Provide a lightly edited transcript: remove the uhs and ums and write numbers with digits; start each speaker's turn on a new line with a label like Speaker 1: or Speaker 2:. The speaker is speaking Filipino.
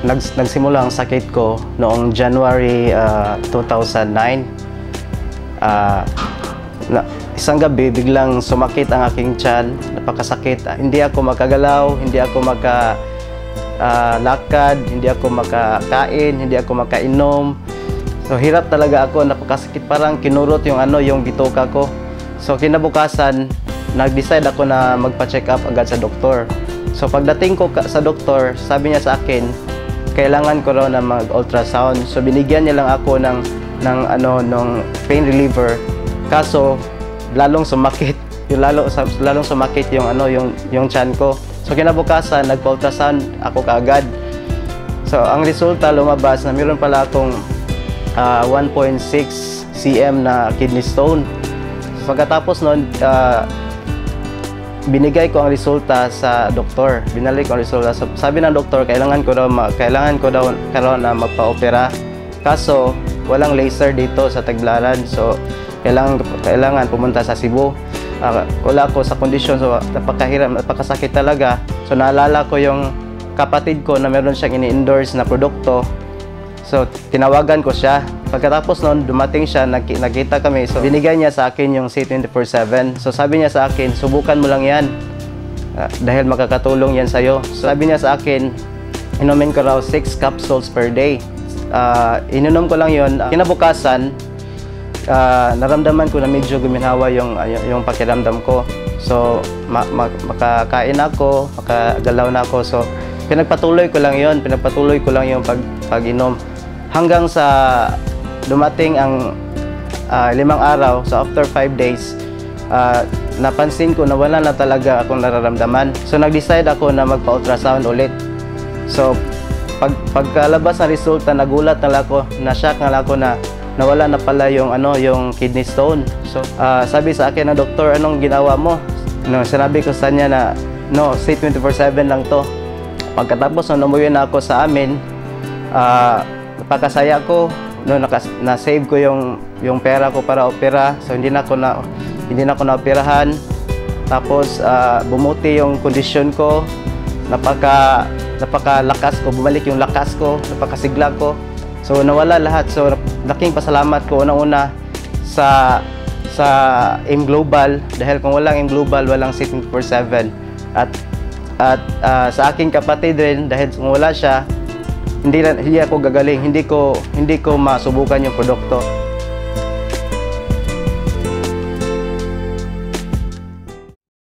Speaker 1: nagsimula ang sakit ko noong January 2009. Isang gabi, biglang sumakit ang aking tiyan, napakasakit. Hindi ako makagalaw, hindi ako lakad, hindi ako makakain, hindi ako makainom. So hirap talaga ako, napakasakit, parang kinurot yung bituka ko. So kinabukasan, nag-decide ako na magpa-check up agad sa doktor. So pagdating ko sa doktor, sabi niya sa akin, kailangan ko raw na mag-ultrasound. So binigyan niya lang ako ng pain reliever. Kaso lalong sumakit, lalong sumakit yung tiyan ko. So kinabukasan, nagpa-ultrasound ako kaagad. So ang resulta lumabas na mayroon pala akong 1.6 cm na kidney stone. Pagkatapos noon, binigay ko ang resulta sa doktor. Binalik ko ang resulta. Sabi ng doktor, kailangan ko daw na magpa-opera. Kaso walang laser dito sa Tagbilaran. So kailangan pumunta sa Cebu. Wala ko sa kondisyon, so napakahirap, napakasakit talaga. So naalala ko yung kapatid ko na meron siyang ini-endorse na produkto. So tinawagan ko siya. Pagkatapos noon, dumating siya, nakita kami. So binigay niya sa akin yung C24/7. So sabi niya sa akin, subukan mo lang yan. Dahil makakatulong yan sa'yo. So sabi niya sa akin, inumin ko raw 6 capsules per day. Ininom ko lang yun. Kinabukasan, naramdaman ko na medyo guminhawa yung pakiramdam ko. So makakain ako, makagalaw na ako. So pinagpatuloy ko lang yung pag-inom. Hanggang sa dumating ang 5 araw, so after 5 days, napansin ko na wala na talaga akong nararamdaman. So nag-decide ako na magpa-ultrasound ulit. So pagkalabas ng resulta, nagulat na ako, na-shock na ako na nawala na pala yung kidney stone. So sabi sa akin ng doktor, anong ginawa mo? Sinabi ko sa niya na C24/7 lang to. Pagkatapos umuwi na ako sa amin, napakasaya ko. Na-save ko yung pera ko para opera. So hindi na ako na-operahan. Tapos bumuti yung kondisyon ko. Napakalakas ko, bumalik yung lakas ko, napakasigla ko. So nawala lahat. So laking pasalamat ko unang-una sa AIM Global, dahil kung walang AIM Global, walang C24/7. At sa aking kapatid rin, dahil kung wala siya, hindi ako gagaling, hindi ko masubukan yung produkto.